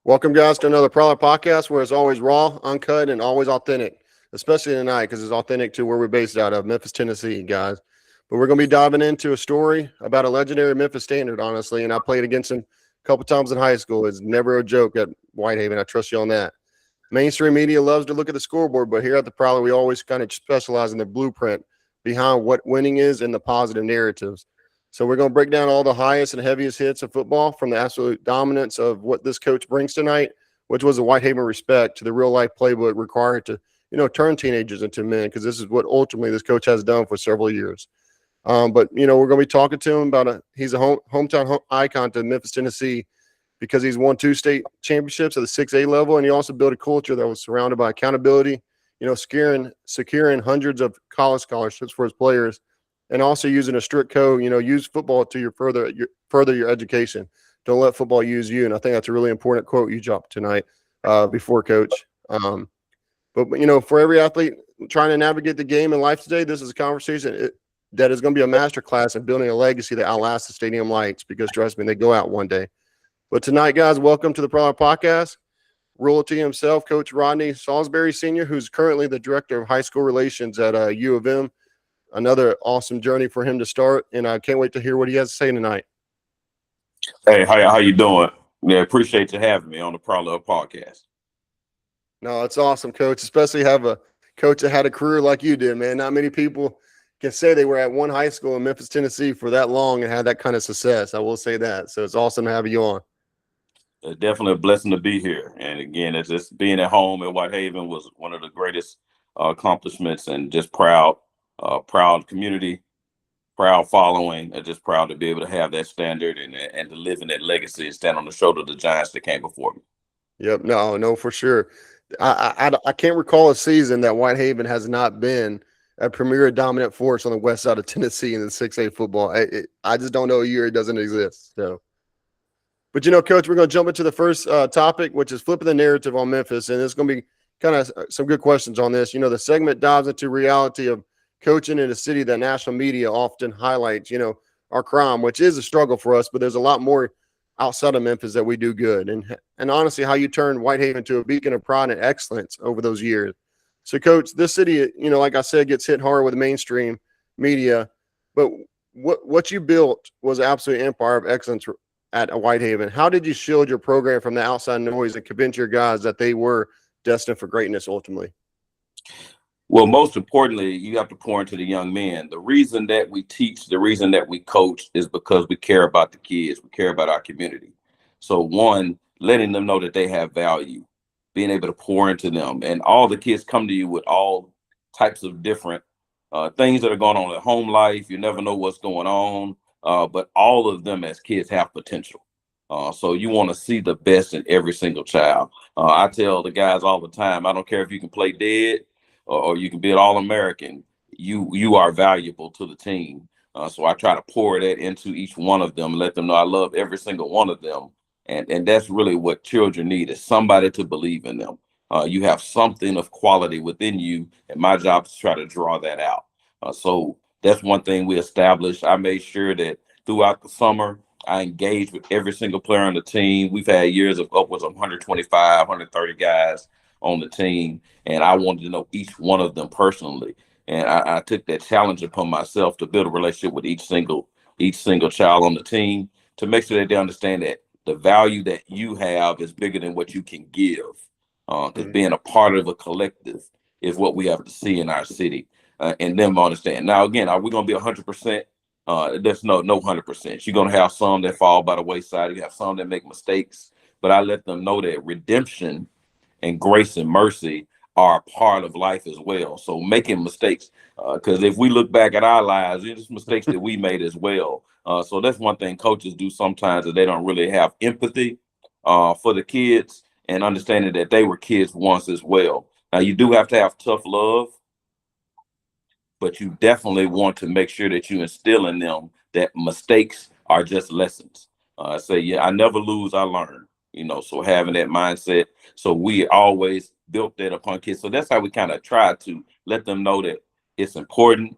Welcome, guys, to another Prowler podcast where it's always raw, uncut, and always authentic, especially tonight because it's authentic to where we're based out of, Memphis, Tennessee, guys. But we're going to be diving into a story about a legendary Memphis Standard, honestly, and I played against him a couple times in high school. It's never a joke at Whitehaven. I trust you on that. Mainstream media loves to look at the scoreboard, but here at the Prowler, we always kind of specialize in the blueprint behind what winning is and the positive narratives. So we're going to break down all the highest and heaviest hits of football from the absolute dominance of what this coach brings tonight, which was a Whitehaven respect, to the real life playbook required to, turn teenagers into men, because this is what ultimately this coach has done for several years. But we're going to be talking to him about he's a hometown icon to Memphis, Tennessee, because he's won 2 state championships at the 6A level, and he also built a culture that was surrounded by accountability, securing hundreds of college scholarships for his players, and also using a strict code. Use football to further your education. Don't let football use you. And I think that's a really important quote you dropped tonight before, Coach. But for every athlete trying to navigate the game in life today, this is a conversation that is going to be a master class in building a legacy that outlasts the stadium lights, because trust me, they go out one day. But tonight, guys, welcome to the Prowler Podcast. Royalty himself, Coach Rodney Salisbury Sr., who's currently the Director of High School Relations at U of M. Another awesome journey for him to start, and I can't wait to hear what he has to say tonight. Hey, how you doing? Yeah, appreciate you having me on the Prowler Podcast. No, it's awesome, Coach, especially have a coach that had a career like you did, man. Not many people can say they were at one high school in Memphis, Tennessee for that long and had that kind of success. I will say that. So it's awesome to have you on. It's definitely a blessing to be here. And again, it's just being at home in Whitehaven was one of the greatest accomplishments, and just proud community, proud following, and just proud to be able to have that standard and to live in that legacy and stand on the shoulder of the giants that came before me. Yep, no, for sure. I can't recall a season that Whitehaven has not been a premier dominant force on the west side of Tennessee in the 6A football. I just don't know a year it doesn't exist. So, but Coach, we're going to jump into the first topic, which is flipping the narrative on Memphis, and it's going to be kind of some good questions on this. The segment dives into reality of coaching in a city that national media often highlights, our crime, which is a struggle for us, but there's a lot more outside of Memphis that we do good. And honestly, how you turned Whitehaven to a beacon of pride and excellence over those years. So, Coach, this city, like I said, gets hit hard with mainstream media, but what you built was an absolute empire of excellence at Whitehaven. How did you shield your program from the outside noise and convince your guys that they were destined for greatness ultimately? Well, most importantly, you have to pour into the young men. The reason that we teach, the reason that we coach is because we care about the kids. We care about our community. So one, letting them know that they have value, being able to pour into them. And all the kids come to you with all types of different things that are going on in home life. You never know what's going on, but all of them as kids have potential. So you want to see the best in every single child. I tell the guys all the time, I don't care if you can play dead or you can be an All-American, you are valuable to the team. So I try to pour that into each one of them, let them know I love every single one of them. And that's really what children need, is somebody to believe in them. You have something of quality within you, and my job is to try to draw that out. So that's one thing we established. I made sure that throughout the summer, I engaged with every single player on the team. We've had years of upwards of 125, 130 guys on the team, and I wanted to know each one of them personally. And I took that challenge upon myself to build a relationship with each single child on the team, to make sure that they understand that the value that you have is bigger than what you can give. Because being a part of a collective is what we have to see in our city, and them understand. Now, again, are we going to be 100%? There's no 100%. You're going to have some that fall by the wayside. You have some that make mistakes, but I let them know that redemption and grace and mercy are a part of life as well. So making mistakes, because if we look back at our lives, it's mistakes that we made as well. So that's one thing coaches do sometimes, that they don't really have empathy for the kids and understanding that they were kids once as well. Now, you do have to have tough love, but you definitely want to make sure that you instill in them that mistakes are just lessons. I say, yeah, I never lose, I learn. So having that mindset. So we always built that upon kids. So that's how we kind of try to let them know that it's important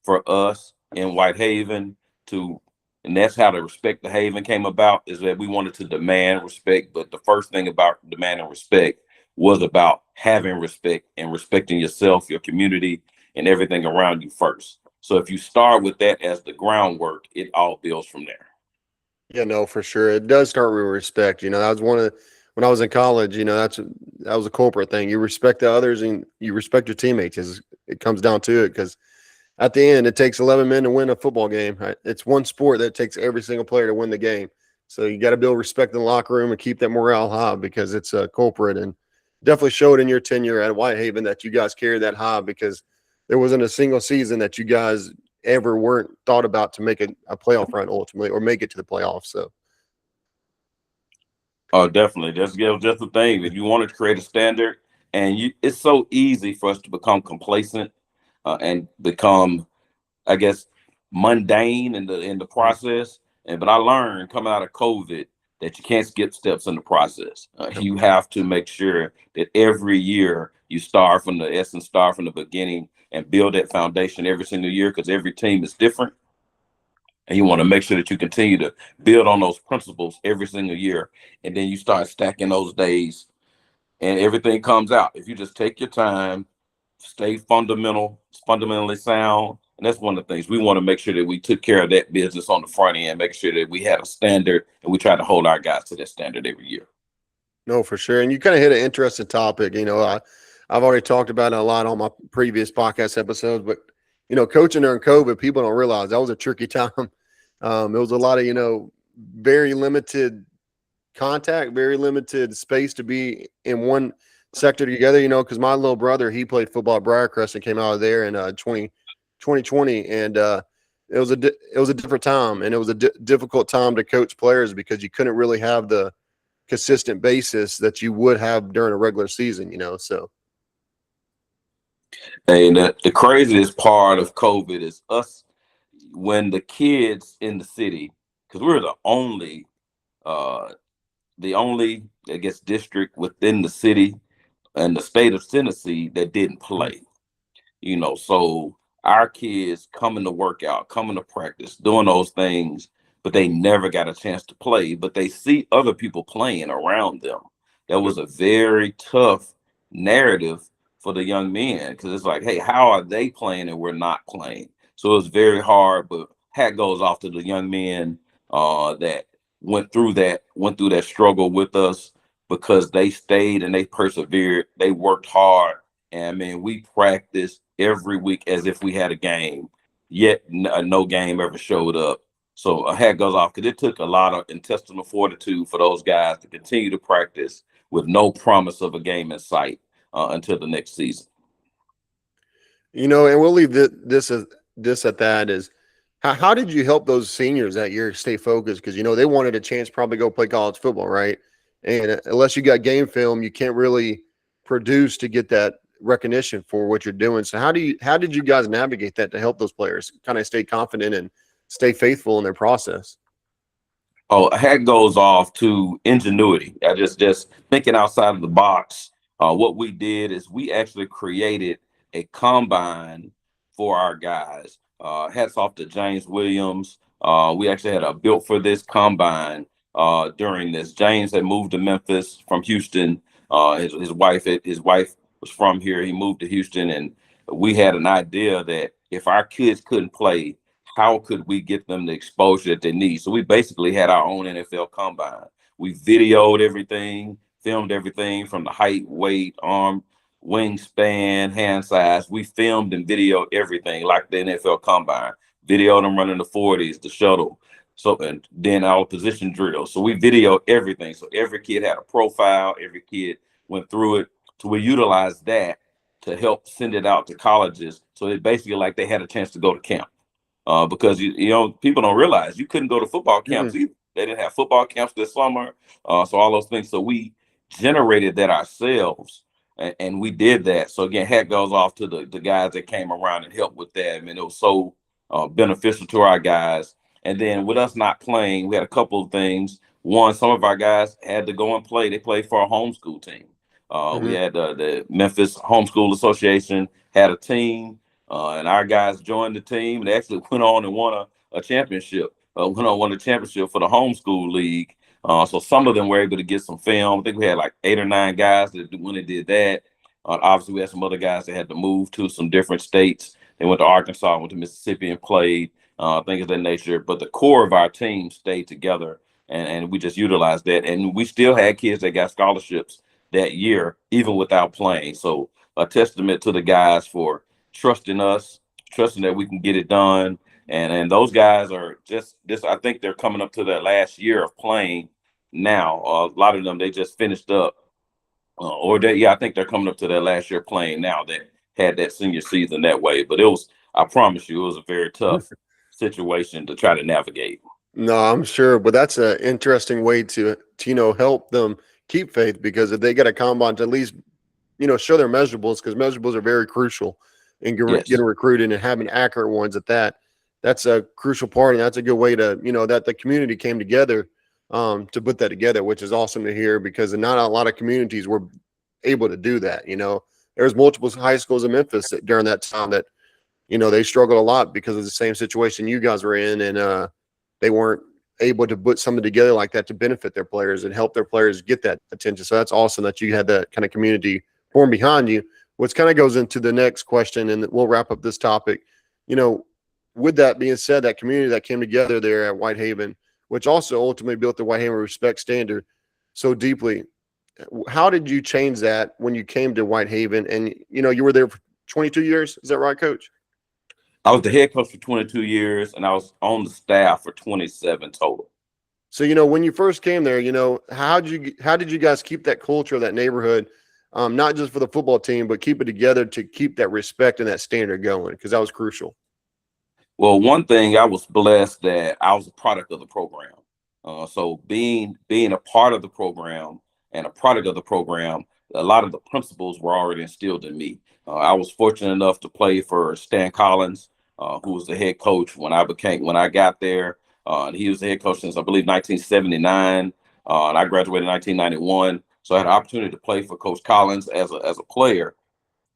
for us in Whitehaven to And that's how the Respect the Haven came about, is that we wanted to demand respect. But the first thing about demanding respect was about having respect and respecting yourself, your community, and everything around you first. So if you start with that as the groundwork, it all builds from there. Yeah, no, for sure. It does start with respect. That was one of when I was in college. That was a corporate thing. You respect the others and you respect your teammates. It comes down to it, because at the end, it takes 11 men to win a football game. Right? It's one sport that takes every single player to win the game. So you got to build respect in the locker room and keep that morale high, because it's corporate, and definitely showed in your tenure at Whitehaven that you guys carried that high, because there wasn't a single season that you guys ever weren't thought about to make a playoff run ultimately, or make it to the playoffs. So Oh, definitely. That's just the thing. If you wanted to create a standard, and it's so easy for us to become complacent and become, I guess, mundane in the process. But I learned coming out of COVID that you can't skip steps in the process. You have to make sure that every year you start from the essence, start from the beginning, and build that foundation every single year, because every team is different. And you want to make sure that you continue to build on those principles every single year. And then you start stacking those days and everything comes out. If you just take your time, stay fundamentally sound. And that's one of the things we want to make sure that we took care of that business on the front end, make sure that we had a standard, and we try to hold our guys to that standard every year. no, for sure. And you kind of hit an interesting topic. I've already talked about it a lot on my previous podcast episodes, but coaching during COVID, people don't realize that was a tricky time. It was a lot of very limited contact, very limited space to be in one sector together. Because my little brother, he played football at Briarcrest and came out of there in 2020, and it was a different time, and it was a difficult time to coach players, because you couldn't really have the consistent basis that you would have during a regular season. So. And the craziest part of COVID is us, when the kids in the city, because we're the only, I guess, district within the city and the state of Tennessee that didn't play. So our kids coming to work out, coming to practice, doing those things, but they never got a chance to play. But they see other people playing around them. That was a very tough narrative for the young men, because it's like, hey, how are they playing and we're not playing? So it's very hard. But hat goes off to the young men that went through that struggle with us, because they stayed and they persevered. They worked hard. And I mean, we practiced every week as if we had a game, yet no game ever showed up. So a hat goes off, because it took a lot of intestinal fortitude for those guys to continue to practice with no promise of a game in sight until the next season. And we'll leave this at that. Is how did you help those seniors that year stay focused? Because they wanted a chance to probably go play college football, right? And unless you got game film, you can't really produce to get that recognition for what you're doing. So how did you guys navigate that to help those players kind of stay confident and stay faithful in their process? Oh, a hat goes off to ingenuity. I just thinking outside of the box. What we did is we actually created a combine for our guys. Hats off to James Williams. We actually had a built for this combine during this. James had moved to Memphis from Houston. His wife was from here. He moved to Houston, and we had an idea that if our kids couldn't play, how could we get them the exposure that they need? So we basically had our own NFL combine. We videoed everything, filmed everything from the height, weight, arm, wingspan, hand size. We filmed and videoed everything like the NFL combine. Videoed them running the 40s, the shuttle. So, and then our position drills. So we videoed everything. So every kid had a profile. Every kid went through it. So we utilized that to help send it out to colleges. So it basically like they had a chance to go to camp. Because people don't realize you couldn't go to football camps either. They didn't have football camps this summer, so all those things. So we generated that ourselves, and we did that. So again, hat goes off to the guys that came around and helped with that. I mean, it was so beneficial to our guys. And then with us not playing, we had a couple of things. One, some of our guys had to go and play. They played for a homeschool team. We had the Memphis Homeschool Association had a team. And our guys joined the team. They actually went on and won a championship won the championship for the homeschool league. So some of them were able to get some film. I think we had like 8 or 9 guys that when they did that. Obviously, we had some other guys that had to move to some different states. They went to Arkansas, went to Mississippi, and played. Things of that nature. But the core of our team stayed together, and we just utilized that. And we still had kids that got scholarships that year, even without playing. So a testament to the guys for trusting us, trusting that we can get it done. And those guys are just this. I think they're coming up to their last year of playing now. A lot of them they just finished up, I think they're coming up to their last year playing now. That had that senior season that way. But it was, I promise you, it was a very tough situation to try to navigate. No, I'm sure, but that's an interesting way to help them keep faith, because if they get a combine to at least show their measurables, because measurables are very crucial in getting recruited and having accurate ones at that. That's a crucial part, and that's a good way to that the community came together to put that together, which is awesome to hear, because not a lot of communities were able to do that. There's multiple high schools in Memphis during that time that they struggled a lot because of the same situation you guys were in, and they weren't able to put something together like that to benefit their players and help their players get that attention. So that's awesome that you had that kind of community form behind you, which kind of goes into the next question, and we'll wrap up this topic. With that being said, that community that came together there at Whitehaven, which also ultimately built the Whitehaven respect standard so deeply, how did you change that when you came to Whitehaven? And you were there for 22 years, is that right, Coach? I was the head coach for 22 years, and I was on the staff for 27 total. So, when you first came there, how did you guys keep that culture of that neighborhood, not just for the football team, but keep it together to keep that respect and that standard going? Because that was crucial. Well, one thing, I was blessed that I was a product of the program. So being a part of the program and a product of the program, a lot of the principles were already instilled in me. I was fortunate enough to play for Stan Collins, who was the head coach when I got there. And he was the head coach since, I believe, 1979. And I graduated in 1991. So I had an opportunity to play for Coach Collins as a player.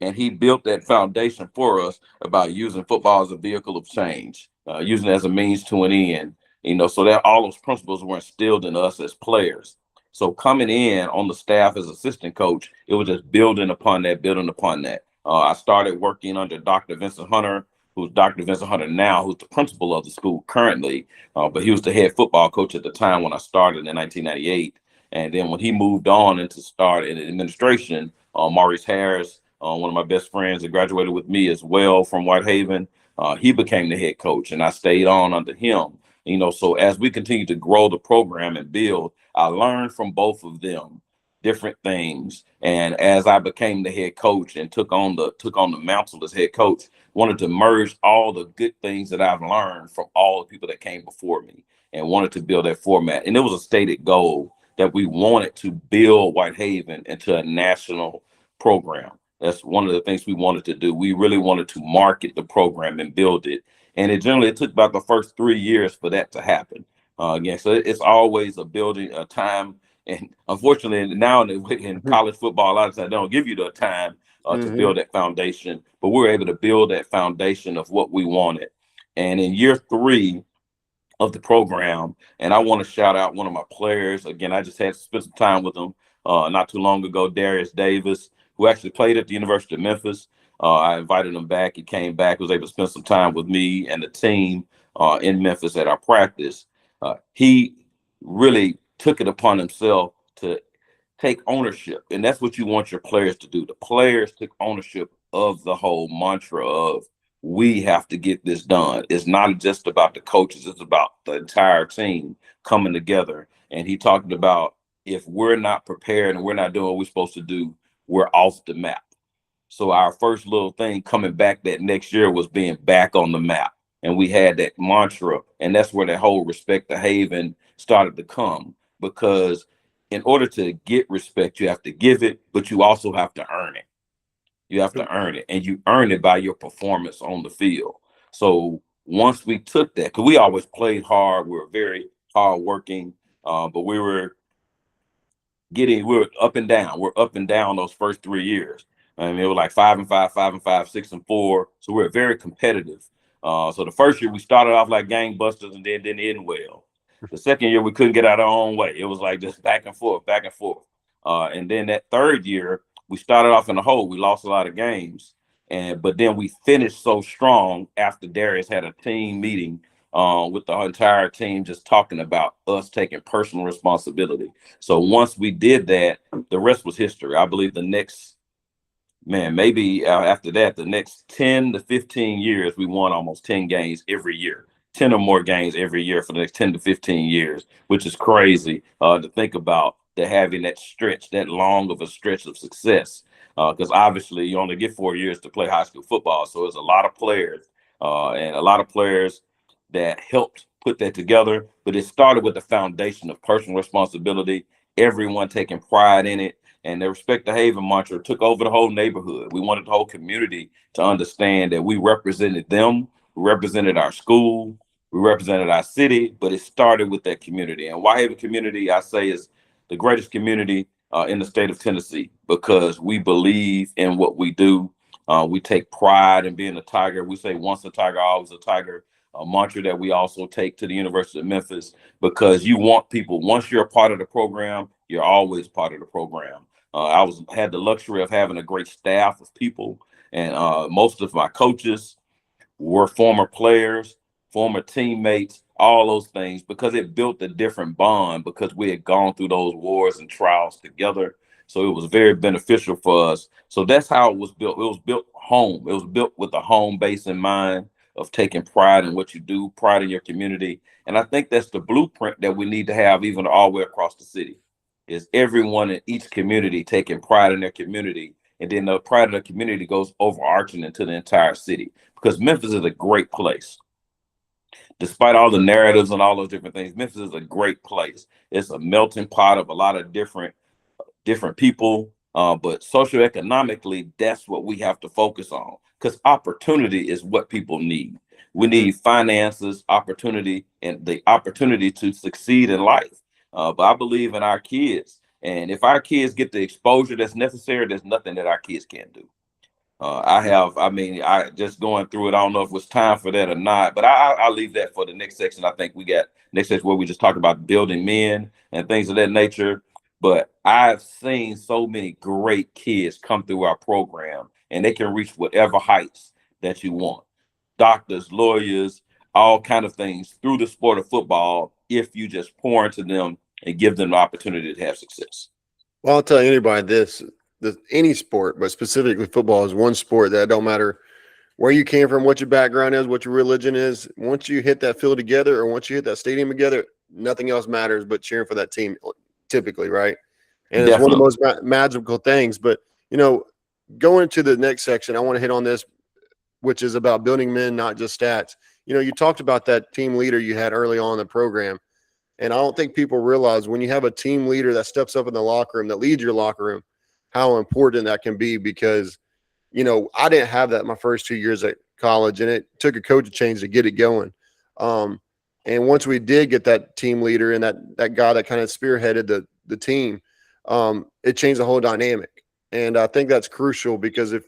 And he built that foundation for us about using football as a vehicle of change, using it as a means to an end. So that all those principles were instilled in us as players. So coming in on the staff as assistant coach, it was just building upon that. I started working under Dr. Vincent Hunter, who's Dr. Vincent Hunter now, who's the principal of the school currently, but he was the head football coach at the time when I started in 1998. And then when he moved on and to start in administration, Maurice Harris, one of my best friends that graduated with me as well from Whitehaven, he became the head coach, and I stayed on under him. So as we continue to grow the program and build, I learned from both of them different things. And as I became the head coach and took on the mantle as head coach, wanted to merge all the good things that I've learned from all the people that came before me, and wanted to build that format. And it was a stated goal that we wanted to build Whitehaven into a national program. That's one of the things we wanted to do. We really wanted to market the program and build it. And it took about the first 3 years for that to happen. Again, so it's always a building, a time. And unfortunately, now in college football, a lot of times they don't give you the time to build that foundation. But we were able to build that foundation of what we wanted. And in year 3 of the program, and I want to shout out one of my players. Again, I just had to spend some time with him not too long ago, Darius Davis, who actually played at the University of Memphis. I invited him back. He came back, was able to spend some time with me and the team in Memphis at our practice. He really took it upon himself to take ownership. And that's what you want your players to do. The players took ownership of the whole mantra of, we have to get this done. It's not just about the coaches. It's about the entire team coming together. And he talked about, if we're not prepared and we're not doing what we're supposed to do, we're off the map. So our first little thing coming back that next year was being back on the map. And we had that mantra, and that's where that whole respect to Haven started to come. Because in order to get respect, you have to give it, but you also have to earn it. You have to earn it, and you earn it by your performance on the field. So once we took that, because we always played hard, we were very hardworking, but we were up and down. We're up and down those first 3 years. I mean, it was like 5-5, 5-5, 6-4. So we're very competitive. So the first year we started off like gangbusters and then didn't end well. The second year we couldn't get out our own way. It was like just back and forth, back and forth. And then that third year we started off in the hole. We lost a lot of games, but then we finished so strong after Darius had a team meeting with the entire team, just talking about us taking personal responsibility. So once we did that, the rest was history. I believe the next, man, maybe after that, the next 10 to 15 years, we won almost 10 games every year, 10 or more games every year for the next 10 to 15 years, which is crazy to think about, that having that stretch, that long of a stretch of success. Because obviously you only get 4 years to play high school football. So it's a lot of players and a lot of players that helped put that together. But it started with the foundation of personal responsibility, everyone taking pride in it. And the Respect the Haven mantra took over the whole neighborhood. We wanted the whole community to understand that we represented them, we represented our school, we represented our city, but it started with that community. And Whitehaven community, I say, is the greatest community in the state of Tennessee, because we believe in what we do. We take pride in being a Tiger. We say once a Tiger, always a Tiger, a mantra that we also take to the University of Memphis, because you want people, once you're a part of the program, you're always part of the program. I had the luxury of having a great staff of people, and most of my coaches were former players, former teammates, all those things, because it built a different bond, because we had gone through those wars and trials together. So it was very beneficial for us. So that's how it was built. It was built home. It was built with a home base in mind, of taking pride in what you do, pride in your community. And I think that's the blueprint that we need to have even all the way across the city, is everyone in each community taking pride in their community. And then the pride of the community goes overarching into the entire city, because Memphis is a great place. Despite all the narratives and all those different things, Memphis is a great place. It's a melting pot of a lot of different people, but socioeconomically, that's what we have to focus on, because opportunity is what people need. We need finances, opportunity, and the opportunity to succeed in life. But I believe in our kids, and if our kids get the exposure that's necessary, there's nothing that our kids can't do. I just going through it. I don't know if it was time for that or not, but I'll leave that for the next section. I think we got next section where we just talk about building men and things of that nature. But I've seen so many great kids come through our program, and they can reach whatever heights that you want. Doctors, lawyers, all kind of things through the sport of football, if you just pour into them and give them the opportunity to have success. Well, I'll tell anybody this, any sport, but specifically football, is one sport that don't matter where you came from, what your background is, what your religion is. Once you hit that field together, or once you hit that stadium together, nothing else matters but cheering for that team, typically, right? And it's one of the most magical things. But, going to the next section, I want to hit on this, which is about building men, not just stats. You talked about that team leader you had early on in the program. And I don't think people realize, when you have a team leader that steps up in the locker room, that leads your locker room, how important that can be. Because, I didn't have that my first 2 years at college, and it took a coach change to get it going. And once we did get that team leader and that guy that kind of spearheaded the team, it changed the whole dynamic. And I think that's crucial, because if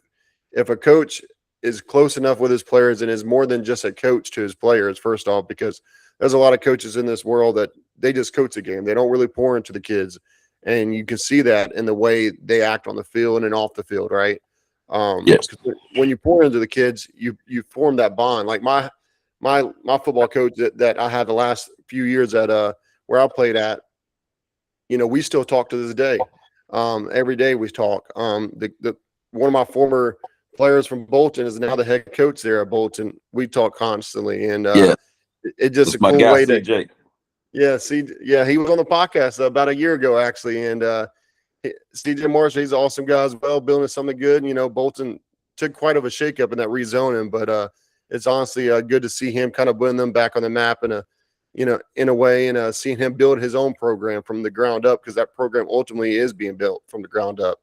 a coach is close enough with his players and is more than just a coach to his players, first off, because there's a lot of coaches in this world that they just coach the game. They don't really pour into the kids. And you can see that in the way they act on the field and off the field, right? Yes. When you pour into the kids, you form that bond. Like my football coach that I had the last few years at where I played at, we still talk to this day. Every day we talk. One of my former players from Bolton is now the head coach there at Bolton. We talk constantly, and it just a cool way to. CJ. Yeah, he was on the podcast about a year ago, actually, and CJ Marshall, he's an awesome guy as well, building something good. Bolton took quite of a shakeup in that rezoning, but it's honestly good to see him kind of putting them back on the map in a way, and seeing him build his own program from the ground up, because that program ultimately is being built from the ground up.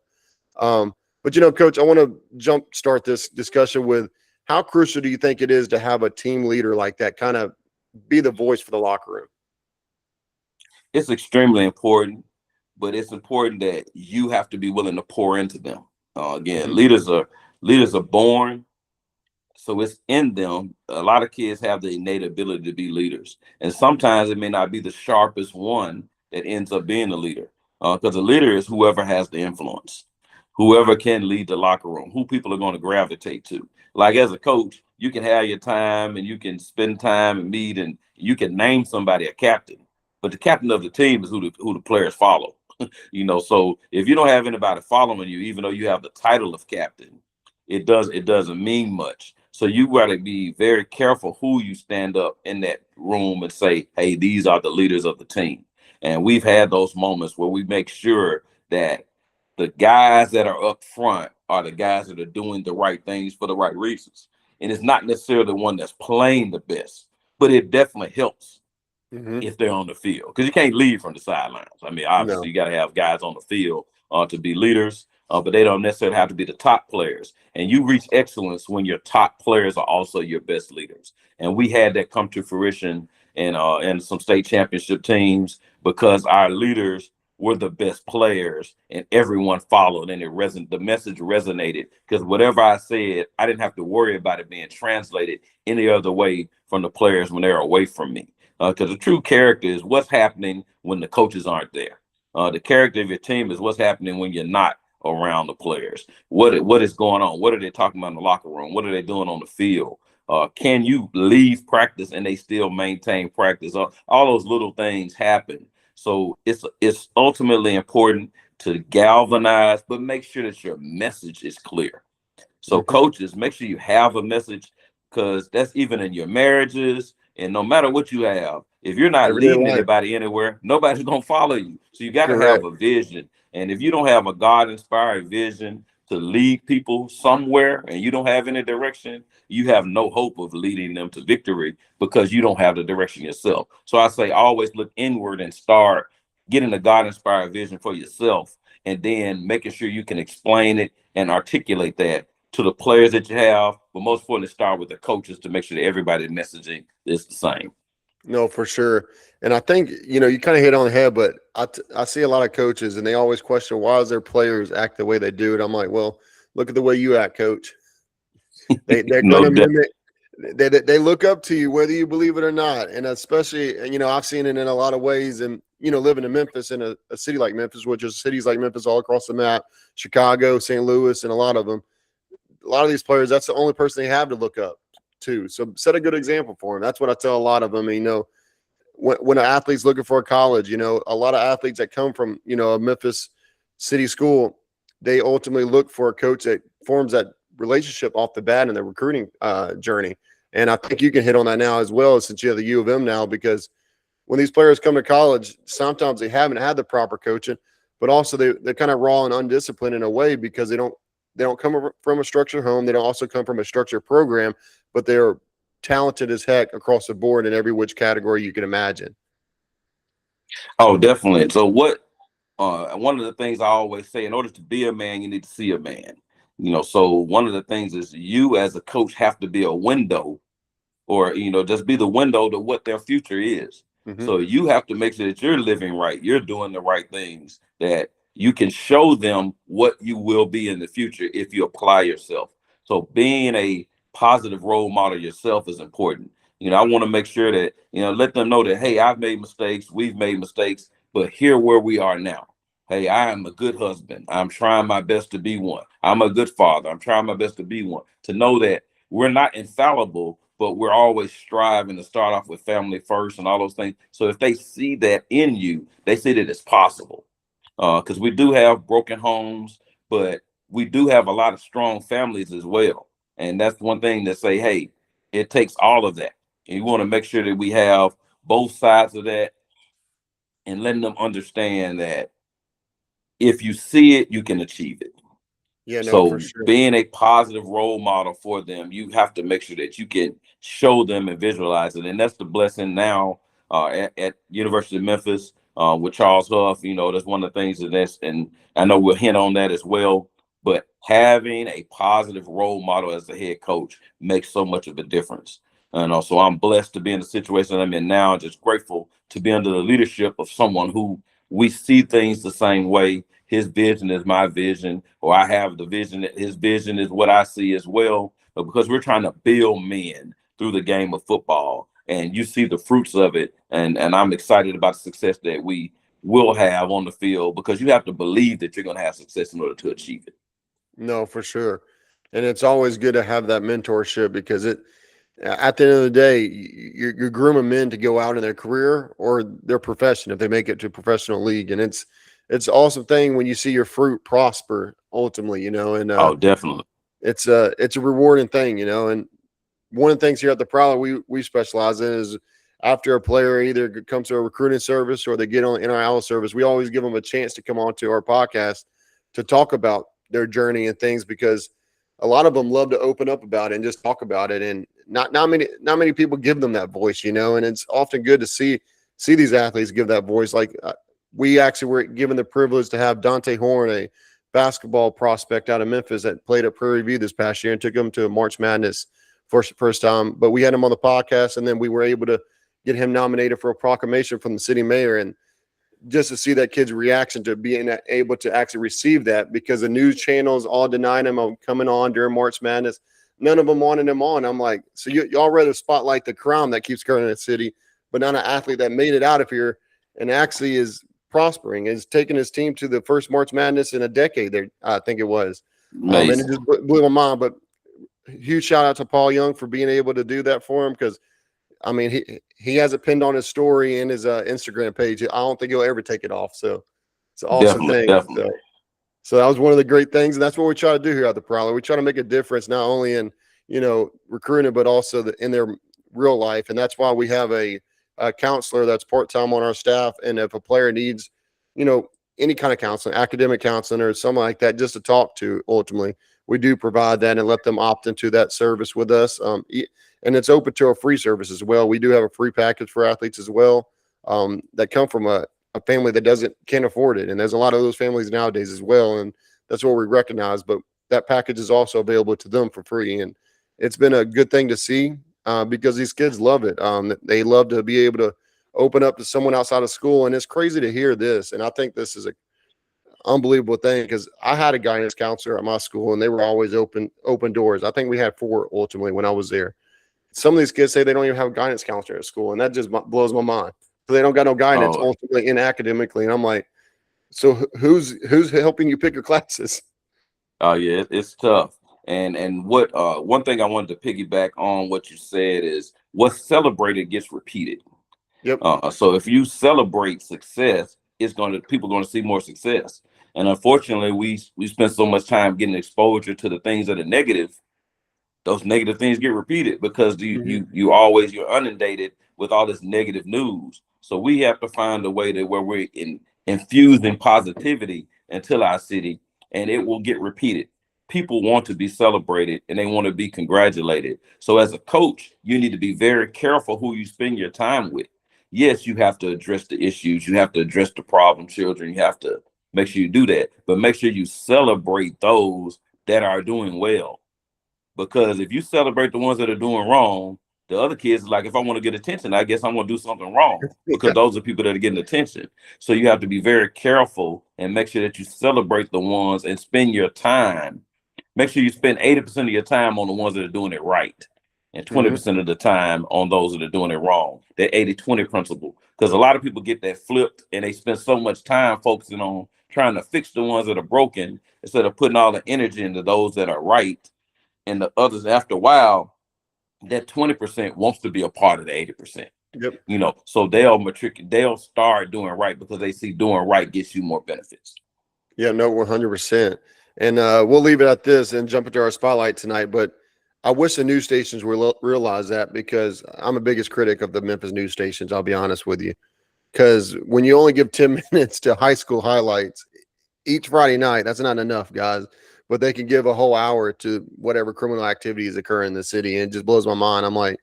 But Coach, I want to jumpstart this discussion with, how crucial do you think it is to have a team leader like that, kind of be the voice for the locker room? It's extremely important, but it's important that you have to be willing to pour into them. Again, leaders are born, So it's in them. A lot of kids have the innate ability to be leaders. And sometimes it may not be the sharpest one that ends up being a leader. Because a leader is whoever has the influence, whoever can lead the locker room, who people are going to gravitate to. Like as a coach, you can have your time and you can spend time and meet and you can name somebody a captain. But the captain of the team is who the players follow. So if you don't have anybody following you, even though you have the title of captain, it doesn't mean much. So you got to be very careful who you stand up in that room and say, hey, these are the leaders of the team. And we've had those moments where we make sure that the guys that are up front are the guys that are doing the right things for the right reasons. And it's not necessarily the one that's playing the best, but it definitely helps if they're on the field, because you can't lead from the sidelines. I mean, obviously, No. you got to have guys on the field to be leaders, but they don't necessarily have to be the top players. And you reach excellence when your top players are also your best leaders. And we had that come to fruition in some state championship teams because our leaders were the best players and everyone followed, and the message resonated, because whatever I said, I didn't have to worry about it being translated any other way from the players when they're away from me. Because the true character is what's happening when the coaches aren't there. The character of your team is what's happening when you're not around the players. What is going on? What are they talking about in the locker room? What are they doing on the field? Can you leave practice and they still maintain practice? All those little things happen. So it's ultimately important to galvanize, but make sure that your message is clear. So coaches, make sure you have a message, because that's even in your marriages. And no matter what you have, if you're not Everyday leading life. anybody anywhere, nobody's going to follow you. So you got to Correct. have a vision. And if you don't have a God-inspired vision to lead people somewhere and you don't have any direction, you have no hope of leading them to victory because you don't have the direction yourself. So I say always look inward and start getting a God-inspired vision for yourself, and then making sure you can explain it and articulate that to the players that you have, but most importantly, start with the coaches to make sure that everybody's messaging is the same. No, for sure. And I think, you kind of hit on the head, but I see a lot of coaches and they always question, why does their players act the way they do? And I'm like, well, look at the way you act, coach. They're No going to doubt. mimic. They look up to you, whether you believe it or not. And especially, I've seen it in a lot of ways. And, living in Memphis, in a city like Memphis, which is cities like Memphis all across the map, Chicago, St. Louis, and a lot of them, a lot of these players, that's the only person they have to look up to. So set a good example for them. That's what I tell a lot of them. When an athlete's looking for a college, a lot of athletes that come from, a Memphis city school, they ultimately look for a coach that forms that relationship off the bat in their recruiting journey. And I think you can hit on that now as well, since you have the U of M now, because when these players come to college, sometimes they haven't had the proper coaching, but also they're kind of raw and undisciplined in a way, because they don't come from a structured home. They don't also come from a structured program, but they're talented as heck across the board in every which category you can imagine. Oh, definitely. So one of the things I always say, in order to be a man, you need to see a man. So one of the things is you as a coach have to be a window, or, just be the window to what their future is. So you have to make sure that you're living right. You're doing the right things, that you can show them what you will be in the future if you apply yourself. So being a positive role model yourself is important. I want to make sure that, let them know that, hey, I've made mistakes. We've made mistakes, but here where we are now. Hey, I am a good husband. I'm trying my best to be one. I'm a good father. I'm trying my best to be one. To know that we're not infallible, but we're always striving to start off with family first and all those things. So if they see that in you, they see that it's possible. Because we do have broken homes, but we do have a lot of strong families as well. And that's one thing to say, hey, it takes all of that. And you want to make sure that we have both sides of that, and letting them understand that if you see it, you can achieve it. Yeah, no, for So sure. being a positive role model for them, you have to make sure that you can show them and visualize it. And that's the blessing now at University of Memphis with Charles Huff. That's one of the things and I know we'll hint on that as well. But having a positive role model as a head coach makes so much of a difference. And also, I'm blessed to be in the situation I'm in now. Just grateful to be under the leadership of someone who we see things the same way. His vision is my vision, or I have the vision that his vision is what I see as well. but because we're trying to build men through the game of football. And you see the fruits of it. And I'm excited about the success that we will have on the field, because you have to believe that you're going to have success in order to achieve it. No, for sure. And it's always good to have that mentorship because at the end of the day, you're grooming men to go out in their career or their profession if they make it to a professional league. And it's an awesome thing when you see your fruit prosper ultimately, and Oh, definitely. it's a rewarding thing, and one of the things here at the Prowler we specialize in is after a player either comes to a recruiting service or they get on NIL service, we always give them a chance to come on to our podcast to talk about their journey and things, because a lot of them love to open up about it and just talk about it. And not many people give them that voice, and it's often good to see these athletes give that voice. Like we actually were given the privilege to have Dante Horn, a basketball prospect out of Memphis that played at Prairie View this past year and took him to March Madness first time. But we had him on the podcast, and then we were able to get him nominated for a proclamation from the city mayor. And just to see that kid's reaction to being able to actually receive that, because the news channels all denying him of coming on during March Madness. None of them wanted him on. I'm like, so y'all rather spotlight the crown that keeps going in the city, but not an athlete that made it out of here and actually is prospering, is taking his team to the first March Madness in a decade there, I think it was. And it just blew my mind. But huge shout out to Paul Young for being able to do that for him, because I mean, he has it pinned on his story and his Instagram page. I don't think he'll ever take it off. So it's an awesome thing. Definitely. So that was one of the great things, and that's what we try to do here at the Prowler. We try to make a difference not only in recruiting, but also in their real life. And that's why we have a counselor that's part-time on our staff. And if a player needs, any kind of counseling, academic counseling or something like that, just to talk to, ultimately, we do provide that and let them opt into that service with us. And it's open to a free service as well. We do have a free package for athletes as well that come from a family that can't afford it. And there's a lot of those families nowadays as well. And that's what we recognize. But that package is also available to them for free. And it's been a good thing to see because these kids love it. They love to be able to open up to someone outside of school. And it's crazy to hear this. And I think this is an unbelievable thing, because I had a guidance counselor at my school and they were always open doors. I think we had 4 ultimately when I was there. Some of these kids say they don't even have a guidance counselor at school, and that just blows my mind. So they don't got no guidance ultimately and academically. And I'm like, so who's helping you pick your classes? Oh yeah, it's tough. And what one thing I wanted to piggyback on what you said is what's celebrated gets repeated. Yep. So if you celebrate success, people are going to see more success. And unfortunately, we spend so much time getting exposure to the things that are negative. Those negative things get repeated because you're inundated with all this negative news. So we have to find a way where we're infusing positivity into our city, and it will get repeated. People want to be celebrated and they want to be congratulated. So as a coach, you need to be very careful who you spend your time with. Yes, you have to address the issues. You have to address the problem children. You have to make sure you do that, but make sure you celebrate those that are doing well. Because if you celebrate the ones that are doing wrong, the other kids are like, if I want to get attention, I guess I'm going to do something wrong, because those are people that are getting attention. So you have to be very careful and make sure that you celebrate the ones and spend your time. Make sure you spend 80% of your time on the ones that are doing it right and 20% of the time on those that are doing it wrong. That 80-20 principle. Because a lot of people get that flipped and they spend so much time focusing on trying to fix the ones that are broken instead of putting all the energy into those that are right. And the others, after a while, that 20% wants to be a part of the 80%. Yep. So they'll start doing right because they see doing right gets you more benefits. Yeah, no, 100%. And we'll leave it at this and jump into our spotlight tonight. But I wish the news stations will realize that, because I'm the biggest critic of the Memphis news stations, I'll be honest with you. Because when you only give 10 minutes to high school highlights each Friday night, that's not enough, guys. But they can give a whole hour to whatever criminal activities occur in the city. And it just blows my mind. I'm like,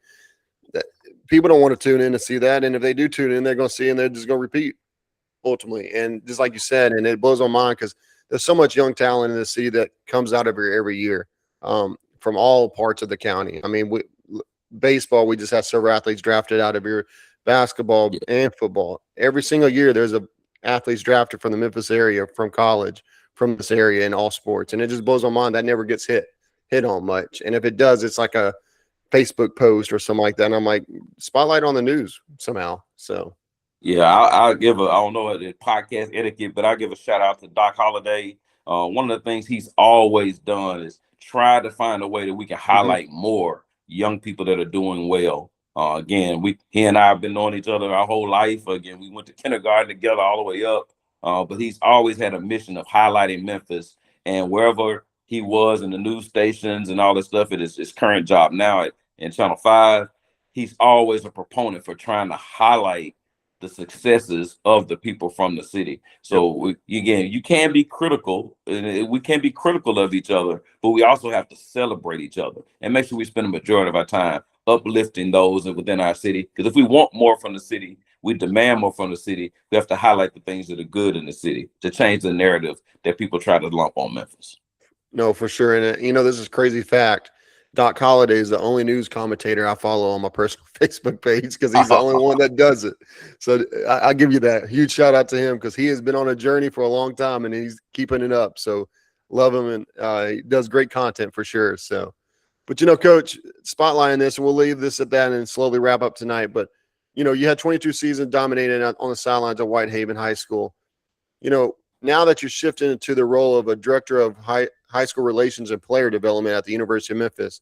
people don't want to tune in to see that. And if they do tune in, they're going to see and they're just going to repeat ultimately. And just like you said, and it blows my mind because there's so much young talent in the city that comes out of here every year from all parts of the county. I mean, baseball, we just have several athletes drafted out of here, basketball and football. Every single year, there's athletes drafted from the Memphis area, from college, from this area in all sports. And it just blows my mind that never gets hit. hit on much. And if it does, it's like a Facebook post or something like that. And I'm like, spotlight on the news somehow. So Yeah, I'll give I don't know the podcast etiquette, but I'll give a shout out to Doc Holliday. One of the things he's always done is try to find a way that we can mhm. highlight more young people that are doing well. Again, he and I have been knowing each other our whole life. Again, we went to kindergarten together all the way up. But he's always had a mission of highlighting Memphis, and wherever he was in the news stations and all this stuff, it is his current job now in Channel 5. He's always a proponent for trying to highlight the successes of the people from the city. Yep. So again, you can be critical, and we can be critical of each other, but we also have to celebrate each other and make sure we spend a majority of our time uplifting those within our city. Because if we want more from the city, we demand more from the city. We have to highlight the things that are good in the city to change the narrative that people try to lump on Memphis. No, for sure. And this is crazy fact. Doc Holliday is the only news commentator I follow on my personal Facebook page because he's the only one that does it. So I give you that huge shout out to him because he has been on a journey for a long time and he's keeping it up. So love him, and he does great content for sure. So, but Coach, spotlighting this, and we'll leave this at that and slowly wrap up tonight. But you had 22 seasons dominating on the sidelines of Whitehaven High School. Now that you're shifting into the role of a director of high school relations and player development at the University of Memphis,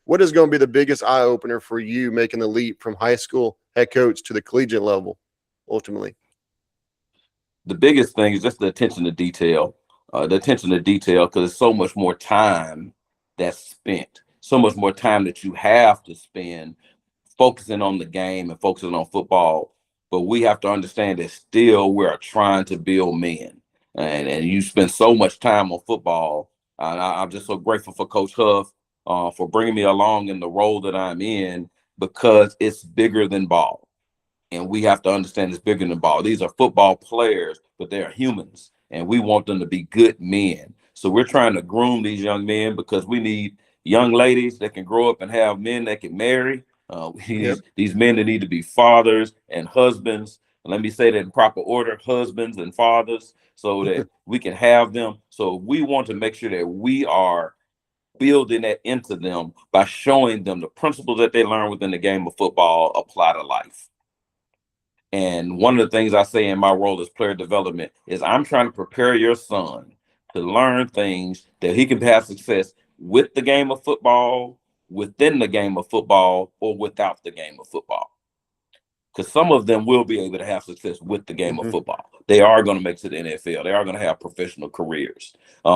what is going to be the biggest eye opener for you making the leap from high school head coach to the collegiate level ultimately? The biggest thing is just the attention to detail. Because there's so much more time that's spent, so much more time that you have to spend focusing on the game and focusing on football. But we have to understand that still we're trying to build men. And you spend so much time on football. And I'm just so grateful for Coach Huff for bringing me along in the role that I'm in, because it's bigger than ball. And we have to understand it's bigger than ball. These are football players, but they're humans, and we want them to be good men. So we're trying to groom these young men because we need young ladies that can grow up and have men that can marry. Yep. These men that need to be fathers and husbands. And let me say that in proper order: husbands and fathers, so that we can have them. So we want to make sure that we are building that into them by showing them the principles that they learn within the game of football apply to life. And one of the things I say in my role as player development is I'm trying to prepare your son to learn things that he can have success with the game of football, within the game of football, or without the game of football. Because some of them will be able to have success with the game of Mm-hmm. football. They are going to make it to the NFL. They are going to have professional careers.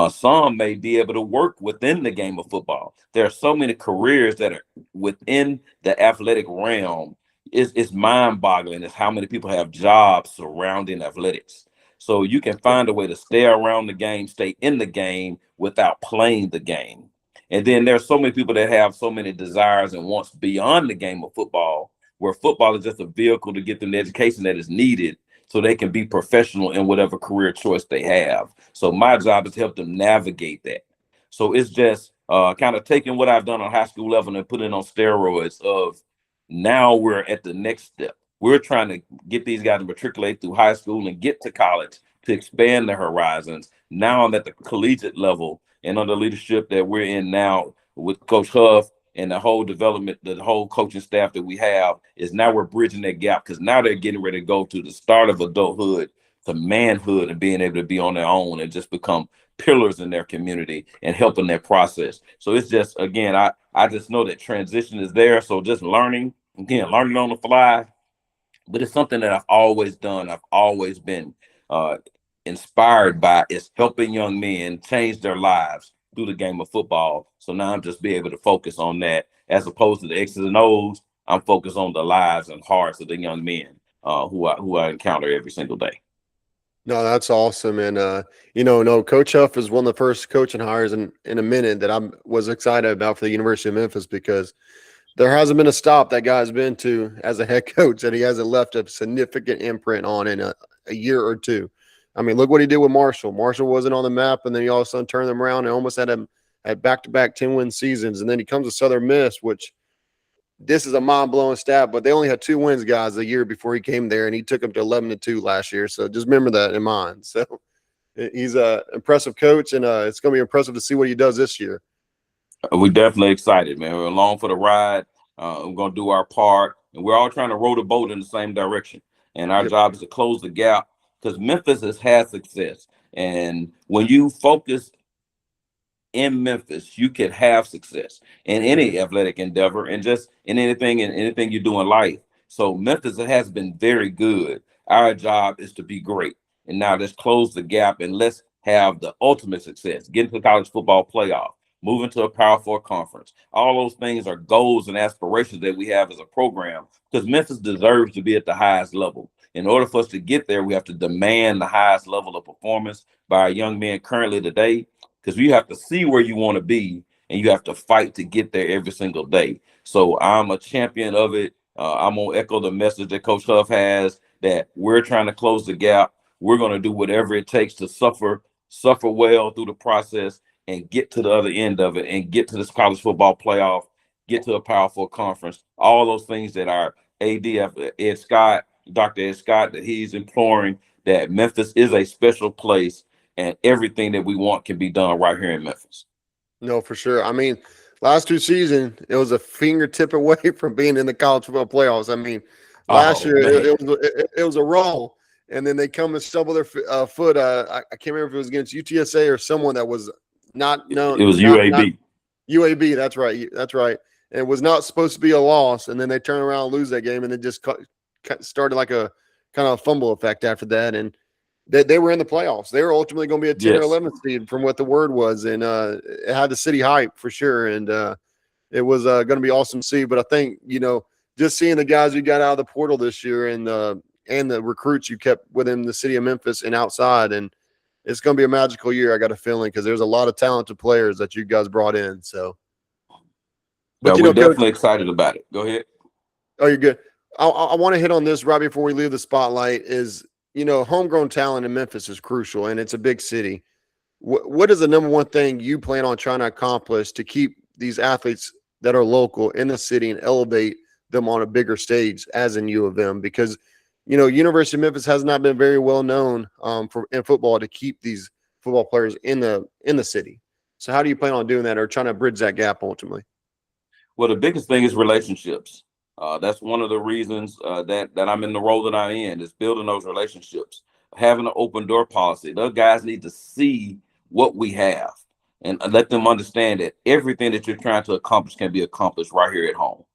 Some may be able to work within the game of football. There are so many careers that are within the athletic realm. It's mind-boggling. It's how many people have jobs surrounding athletics. So you can Yep. find a way to stay around the game, stay in the game without playing the game. And then there's so many people that have so many desires and wants beyond the game of football, where football is just a vehicle to get them the education that is needed so they can be professional in whatever career choice they have. So my job is to help them navigate that. So it's just kind of taking what I've done on high school level and putting it on steroids of now we're at the next step. We're trying to get these guys to matriculate through high school and get to college to expand their horizons. Now I'm at the collegiate level, and under leadership that we're in now with Coach Huff and the whole development, the whole coaching staff that we have, is now we're bridging that gap, because now they're getting ready to go to the start of adulthood to manhood and being able to be on their own and just become pillars in their community and helping their process. So it's just, again, I just know that transition is there. So just learning on the fly, but it's something that I've always done. I've always been uh, inspired by, is helping young men change their lives through the game of football. So now I'm just be able to focus on that as opposed to the X's and O's. I'm focused on the lives and hearts of the young men who I encounter every single day. No, that's awesome. And no, Coach Huff is one of the first coaching hires in a minute that I was excited about for the University of Memphis, because there hasn't been a stop that guy's been to as a head coach that he hasn't left a significant imprint on in a year or two. I mean, look what he did with Marshall. Marshall wasn't on the map, and then he all of a sudden turned them around and almost had him at back-to-back 10-win seasons. And then he comes to Southern Miss, which this is a mind-blowing stat, but they only had 2 wins, guys, a year before he came there, and he took them to 11-2 last year. So just remember that in mind. So he's a impressive coach, and it's going to be impressive to see what he does this year. We're definitely excited, man. We're along for the ride. We're going to do our part, and we're all trying to row the boat in the same direction. And our Yep. job is to close the gap because Memphis has had success. And when you focus in Memphis, you can have success in any athletic endeavor and just in anything you do in life. So Memphis has been very good. Our job is to be great. And now let's close the gap and let's have the ultimate success. Get into the college football playoff, move into a Power Four conference. All those things are goals and aspirations that we have as a program because Memphis deserves to be at the highest level. In order for us to get there, we have to demand the highest level of performance by our young men currently today because you have to see where you want to be and you have to fight to get there every single day. So I'm a champion of it. I'm going to echo the message that Coach Huff has that we're trying to close the gap. We're going to do whatever it takes to suffer well through the process and get to the other end of it and get to this college football playoff, get to a Power Four conference, all those things that our AD, Ed Scott, Dr. Ed Scott, that he's imploring, that Memphis is a special place and everything that we want can be done right here in Memphis. No, for sure. I mean, last 2 seasons, it was a fingertip away from being in the college football playoffs. I mean, last year it was a roll, and then they come and stumble their foot. I can't remember if it was against UTSA or someone that was not known. It was UAB. UAB, that's right. That's right. And it was not supposed to be a loss, and then they turn around and lose that game, and it just started like a kind of a fumble effect after that, and they were in the playoffs. They were ultimately going to be a 10 or 11 seed from what the word was, and it had the city hype for sure, and it was going to be awesome to see. But I think, just seeing the guys we got out of the portal this year and the recruits you kept within the city of Memphis and outside, and it's going to be a magical year, I got a feeling, because there's a lot of talented players that you guys brought in. So, but we're definitely excited about it. Go ahead. Oh, you're good. I want to hit on this right before we leave the spotlight is, homegrown talent in Memphis is crucial, and it's a big city. What is the number one thing you plan on trying to accomplish to keep these athletes that are local in the city and elevate them on a bigger stage as in U of M? Because, University of Memphis has not been very well known in football to keep these football players in the city. So how do you plan on doing that or trying to bridge that gap ultimately? Well, the biggest thing is relationships. That's one of the reasons that I'm in the role that I'm in, is building those relationships, having an open door policy. Those guys need to see what we have and let them understand that everything that you're trying to accomplish can be accomplished right here at home.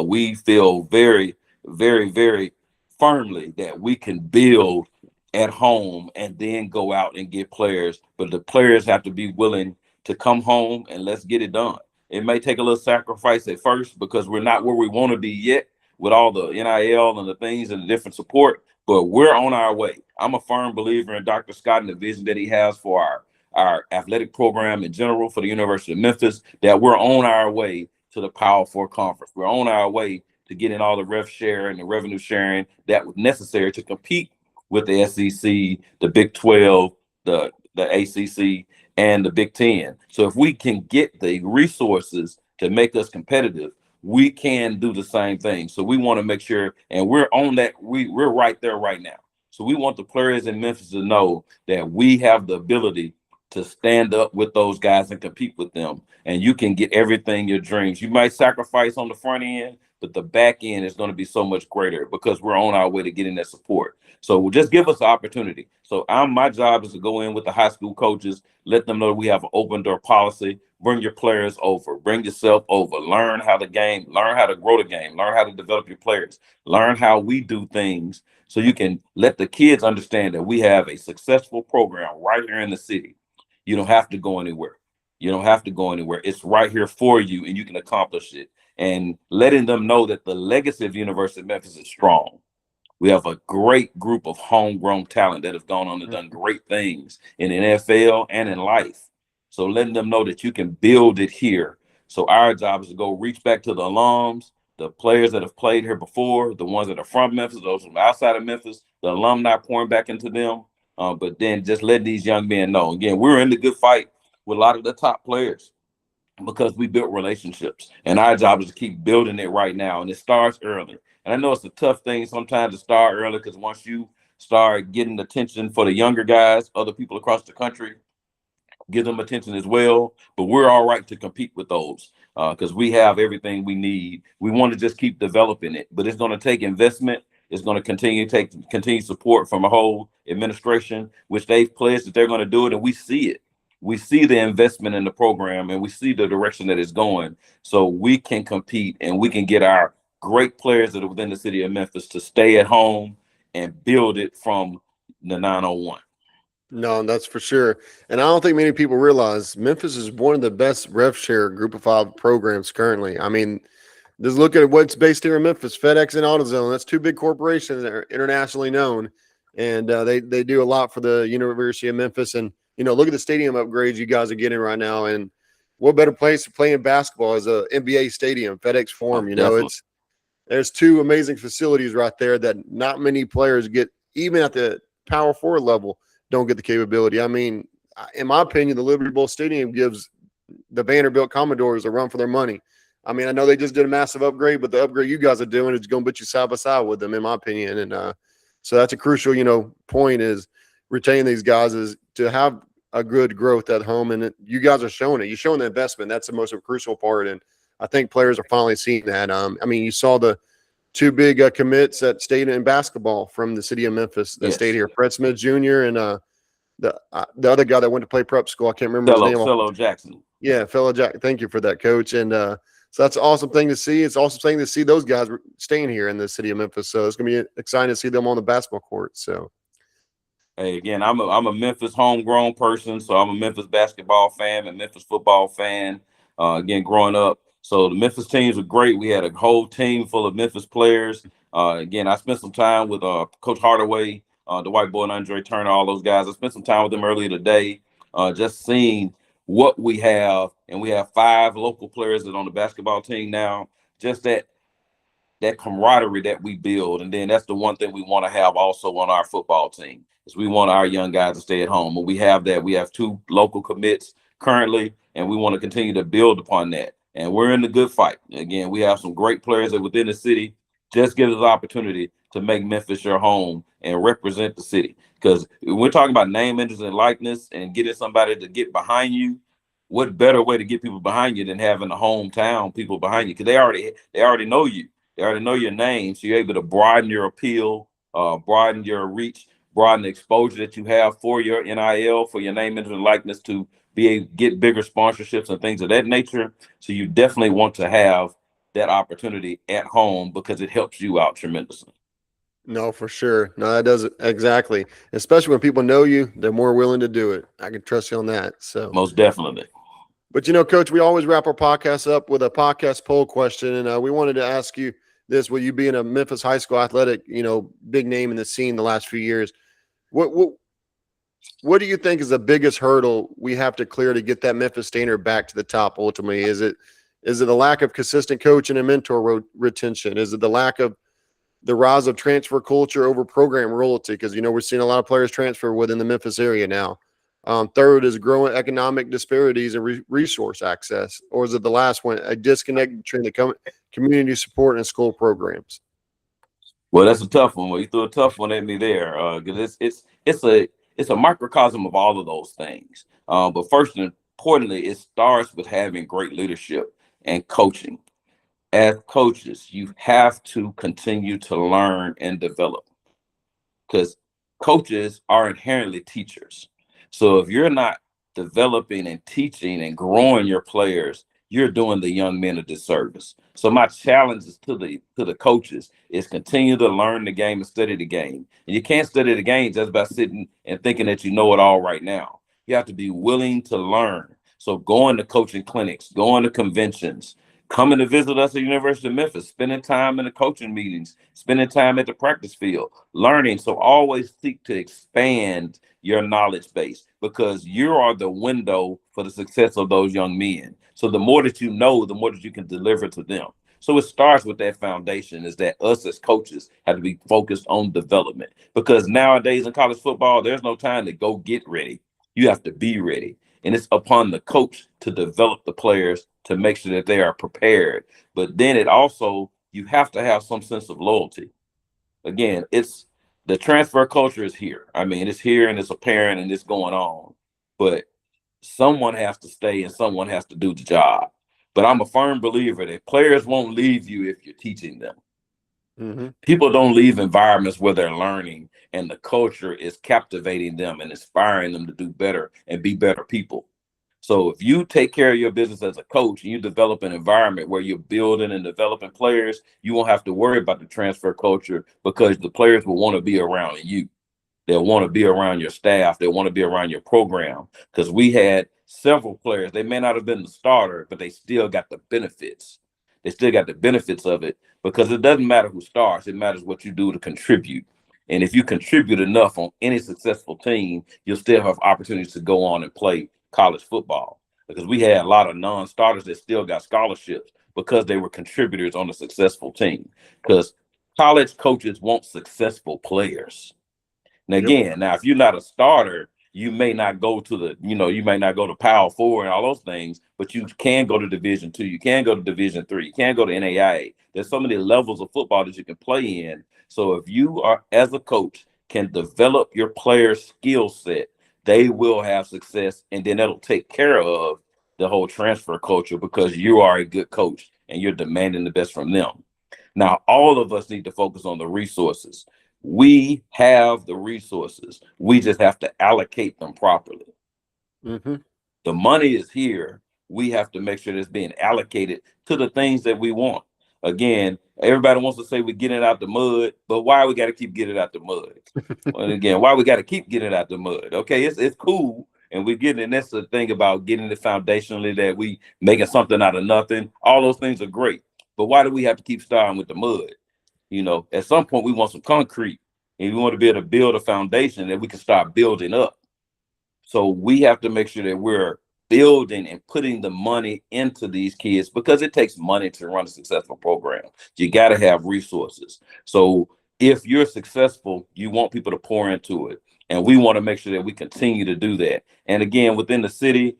We feel very, very, very firmly that we can build at home and then go out and get players, but the players have to be willing to come home and let's get it done. It may take a little sacrifice at first because we're not where we want to be yet with all the NIL and the things and the different support, but we're on our way. I'm a firm believer in Dr. Scott and the vision that he has for our athletic program in general for the University of Memphis, that we're on our way to the Power Four conference. We're on our way to getting all the rev share and the revenue sharing that was necessary to compete with the SEC, the Big 12, the ACC, and the Big 10. So if we can get the resources to make us competitive, we can do the same thing. So we want to make sure, and we're on that, we're right there right now. So we want the players in Memphis to know that we have the ability to stand up with those guys and compete with them. And you can get everything your dreams. You might sacrifice on the front end, but the back end is going to be so much greater because we're on our way to getting that support. So just give us the opportunity. So my job is to go in with the high school coaches, let them know we have an open door policy. Bring your players over, bring yourself over, learn how to grow the game, learn how to develop your players, learn how we do things so you can let the kids understand that we have a successful program right here in the city. You don't have to go anywhere. It's right here for you and you can accomplish it. And letting them know that the legacy of University of Memphis is strong. We have a great group of homegrown talent that have gone on and done great things in the NFL and in life. So letting them know that you can build it here. So our job is to go reach back to the alums, the players that have played here before, the ones that are from Memphis, those from outside of Memphis, the alumni pouring back into them. But then just letting these young men know, again, we're in the good fight with a lot of the top players because we built relationships. And our job is to keep building it right now. And it starts early. And I know it's a tough thing sometimes to start early because once you start getting attention for the younger guys, other people across the country, give them attention as well. But we're all right to compete with those because we have everything we need. We want to just keep developing it, but it's going to take investment. It's going to continue to take continued support from a whole administration, which they've pledged that they're going to do it, and we see it. We see the investment in the program, and we see the direction that it's going. So we can compete, and we can get our great players that are within the city of Memphis to stay at home and build it from the 901. No, that's for sure. And I don't think many people realize Memphis is one of the best rev share group of five programs currently. I mean, just look at what's based here in Memphis, FedEx and AutoZone. That's two big corporations that are internationally known, and they do a lot for the University of Memphis. And look at the stadium upgrades you guys are getting right now. And what better place to play in basketball is a NBA stadium, FedEx Forum. There's two amazing facilities right there that not many players get, even at the power forward level, don't get the capability. I mean, in my opinion, the Liberty Bowl Stadium gives the Vanderbilt Commodores a run for their money. I mean, I know they just did a massive upgrade, but the upgrade you guys are doing is going to put you side by side with them, in my opinion. And so that's a crucial, point is retaining these guys is to have a good growth at home. And you guys are showing it. You're showing the investment. That's the most crucial part. And I think players are finally seeing that. I mean, you saw the two big commits that stayed in basketball from the city of Memphis that stayed here. Fred Smith Jr. and the other guy that went to play prep school. I can't remember his name. Fellow Jackson. Yeah, Fellow Jack. Thank you for that, Coach. And so that's an awesome thing to see. It's awesome thing to see those guys staying here in the city of Memphis. So it's going to be exciting to see them on the basketball court. So, hey, again, I'm a Memphis homegrown person, so I'm a Memphis basketball fan and Memphis football fan. Again, growing up. So the Memphis teams were great. We had a whole team full of Memphis players. Again, I spent some time with Coach Hardaway, the white boy, and Andre Turner, all those guys. I spent some time with them earlier today, just seeing what we have. And we have 5 local players that are on the basketball team now. Just that camaraderie that we build. And then that's the one thing we want to have also on our football team is we want our young guys to stay at home. And we have that. We have 2 local commits currently, and we want to continue to build upon that. And we're in the good fight. Again, we have some great players that within the city. Just give us the opportunity to make Memphis your home and represent the city. Because we're talking about name, interest, and likeness and getting somebody to get behind you. What better way to get people behind you than having the hometown people behind you? Because they already know you. They already know your name. So you're able to broaden your appeal, broaden your reach, broaden the exposure that you have for your NIL, for your name, interest, and likeness to get bigger sponsorships and things of that nature. So you definitely want to have that opportunity at home because it helps you out tremendously. No, for sure. No, that does it exactly. Especially when people know you, they're more willing to do it. I can trust you on that. So most definitely. But Coach, we always wrap our podcast up with a podcast poll question, and we wanted to ask you this: with you being a Memphis high school athletic, big name in the scene the last few years, what do you think is the biggest hurdle we have to clear to get that Memphis standard back to the top? Ultimately, is it the lack of consistent coaching and mentor retention? Is it the lack of the rise of transfer culture over program royalty? Because we're seeing a lot of players transfer within the Memphis area now. Third is growing economic disparities and resource access, or is it the last one, a disconnect between the community support and school programs? Well, that's a tough one. Well, you threw a tough one at me there because it's a microcosm of all of those things. But first and importantly, it starts with having great leadership and coaching. As coaches, you have to continue to learn and develop because coaches are inherently teachers. So if you're not developing and teaching and growing your players, you're doing the young men a disservice. So my challenge is to the coaches is continue to learn the game and study the game. And you can't study the game just by sitting and thinking that you know it all right now. You have to be willing to learn. So going to coaching clinics, going to conventions, coming to visit us at the University of Memphis, spending time in the coaching meetings, spending time at the practice field, learning. So always seek to expand your knowledge base because you are the window for the success of those young men. So the more that you know, the more that you can deliver to them. So it starts with that foundation is that us as coaches have to be focused on development because nowadays in college football, there's no time to go get ready. You have to be ready. And it's upon the coach to develop the players to make sure that they are prepared. But then you have to have some sense of loyalty. Again, the transfer culture is here. I mean, it's here and it's apparent and it's going on. But someone has to stay and someone has to do the job. But I'm a firm believer that players won't leave you if you're teaching them. Mm-hmm. People don't leave environments where they're learning and the culture is captivating them and inspiring them to do better and be better people. So if you take care of your business as a coach and you develop an environment where you're building and developing players, you won't have to worry about the transfer culture because the players will want to be around you. They'll want to be around your staff. They want to be around your program, because we had several players. They may not have been the starter, but they still got the benefits. They still got the benefits of it, because it doesn't matter who starts. It matters what you do to contribute. And if you contribute enough on any successful team, you'll still have opportunities to go on and play college football, because we had a lot of non-starters that still got scholarships because they were contributors on a successful team, because college coaches want successful players. Now, again, now if you're not a starter, you may not go to the, you may not go to Power Four and all those things, but you can go to Division II, you can go to Division III, you can go to NAIA. There's so many levels of football that you can play in. So if you are, as a coach, can develop your player's skill set, they will have success, and then that'll take care of the whole transfer culture, because you are a good coach and you're demanding the best from them. Now, all of us need to focus on the resources. We have the resources. We just have to allocate them properly. Mm-hmm. The money is here. We have to make sure that it's being allocated to the things that we want. Again, everybody wants to say we're getting out the mud, but why we got to keep getting out the mud? And again, why we got to keep getting out the mud? Okay, it's cool, and we're getting, and that's the thing about getting it foundationally, that we making something out of nothing. All those things are great, but why do we have to keep starting with the mud? At some point we want some concrete, and we want to be able to build a foundation that we can start building up. So we have to make sure that we're building and putting the money into these kids, because it takes money to run a successful program. You got to have resources. So if you're successful, you want people to pour into it. And we want to make sure that we continue to do that. And again, within the city,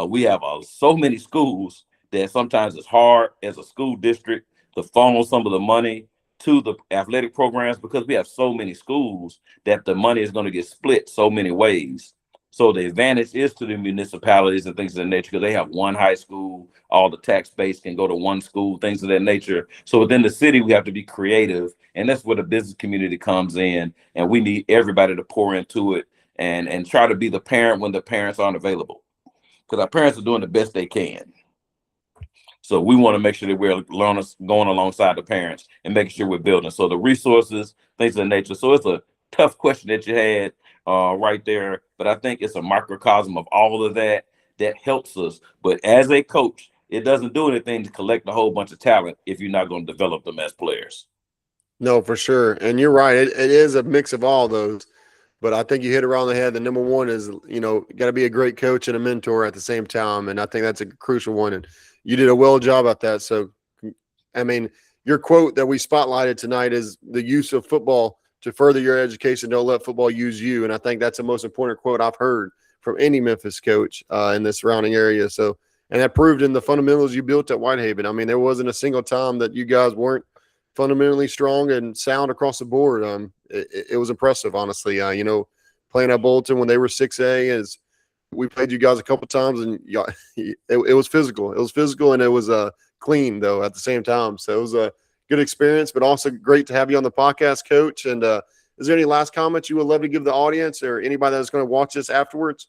we have so many schools that sometimes it's hard as a school district to funnel some of the money to the athletic programs, because we have so many schools that the money is going to get split so many ways. So the advantage is to the municipalities and things of that nature, because they have one high school, all the tax base can go to one school, things of that nature. So within the city, we have to be creative, and that's where the business community comes in, and we need everybody to pour into it and try to be the parent when the parents aren't available, because our parents are doing the best they can. So we want to make sure that we're going alongside the parents and making sure we're building. So the resources, things of that nature. So it's a tough question that you had right there, but I think it's a microcosm of all of that helps us. But as a coach, it doesn't do anything to collect a whole bunch of talent if you're not going to develop them as players. No, for sure. And you're right. It is a mix of all those. But I think you hit around the head. The number one is, got to be a great coach and a mentor at the same time. And I think that's a crucial one. And you did a well job at that. So, I mean, your quote that we spotlighted tonight is the use of football to further your education. Don't let football use you. And I think that's the most important quote I've heard from any Memphis coach in the surrounding area. So, and that proved in the fundamentals you built at Whitehaven. I mean, there wasn't a single time that you guys weren't fundamentally strong and sound across the board. It was impressive, honestly. Playing at Bolton when they were 6A, is we played you guys a couple times, and it was physical. It was physical, and it was clean though at the same time. So it was a good experience, but also great to have you on the podcast, Coach. And is there any last comments you would love to give the audience or anybody that's going to watch this afterwards?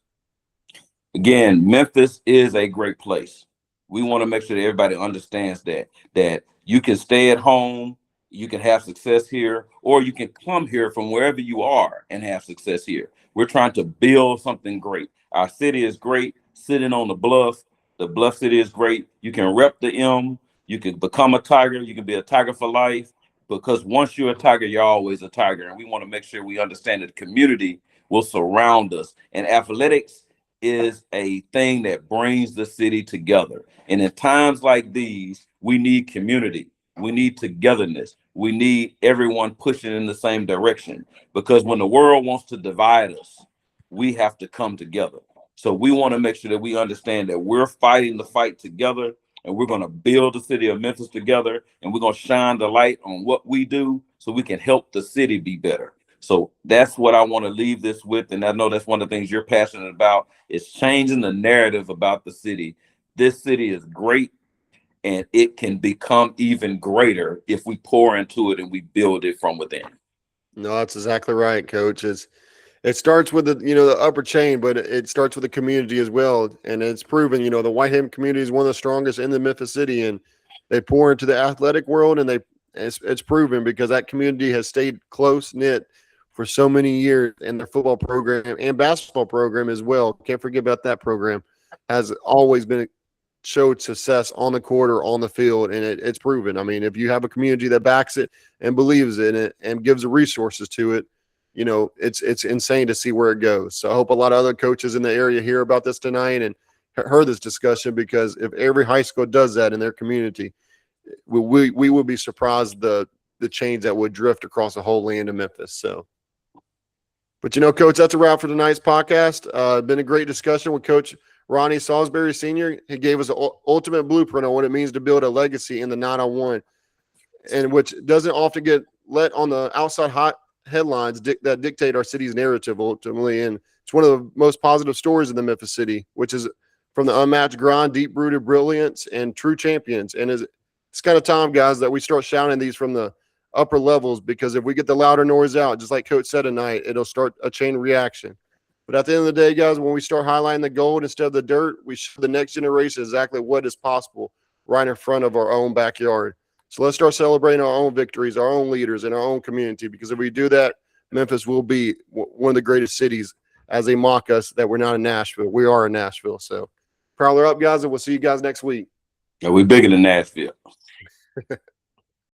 Again, Memphis is a great place. We want to make sure that everybody understands that you can stay at home, you can have success here, or you can come here from wherever you are and have success here. We're trying to build something great. Our city is great, sitting on the bluff. The Bluff City is great. You can rep the M. You can become a Tiger. You can be a Tiger for life, because once you're a Tiger, you're always a Tiger. And we want to make sure we understand that the community will surround us. And athletics is a thing that brings the city together. And in times like these, we need community. We need togetherness. We need everyone pushing in the same direction, because when the world wants to divide us, we have to come together. So we want to make sure that we understand that we're fighting the fight together, and we're going to build the city of Memphis together, and we're going to shine the light on what we do so we can help the city be better. So that's what I want to leave this with. And I know that's one of the things you're passionate about, is changing the narrative about the city. This city is great, and it can become even greater if we pour into it and we build it from within. No, that's exactly right, Coach. It starts with the upper chain, but it starts with the community as well. And it's proven, the Whitehaven community is one of the strongest in the Memphis city, and they pour into the athletic world, and it's proven because that community has stayed close knit for so many years, and their football program and basketball program as well. Can't forget about that program. Has always been showed success on the court or on the field, and it's proven. I mean, if you have a community that backs it and believes in it and gives the resources to it, it's insane to see where it goes. So I hope a lot of other coaches in the area hear about this tonight and heard this discussion, because if every high school does that in their community, we would be surprised the change that would drift across the whole land of Memphis. So, but Coach, that's a wrap for tonight's podcast. Been a great discussion with Coach Ronnie Salisbury Sr. He gave us an ultimate blueprint on what it means to build a legacy in the 901, and which doesn't often get let on the outside hot headlines that dictate our city's narrative ultimately. And it's one of the most positive stories in the Memphis city, which is from the unmatched grind, deep-rooted brilliance, and true champions. And it's kind of time, guys, that we start shouting these from the upper levels, because if we get the louder noise out, just like Coach said tonight, it'll start a chain reaction. But at the end of the day, guys, when we start highlighting the gold instead of the dirt, we show the next generation exactly what is possible right in front of our own backyard. So let's start celebrating our own victories, our own leaders, and our own community, because if we do that, Memphis will be one of the greatest cities, as they mock us that we're not in Nashville. We are in Nashville. So Prowler up, guys, and we'll see you guys next week. Yeah, we're bigger than Nashville.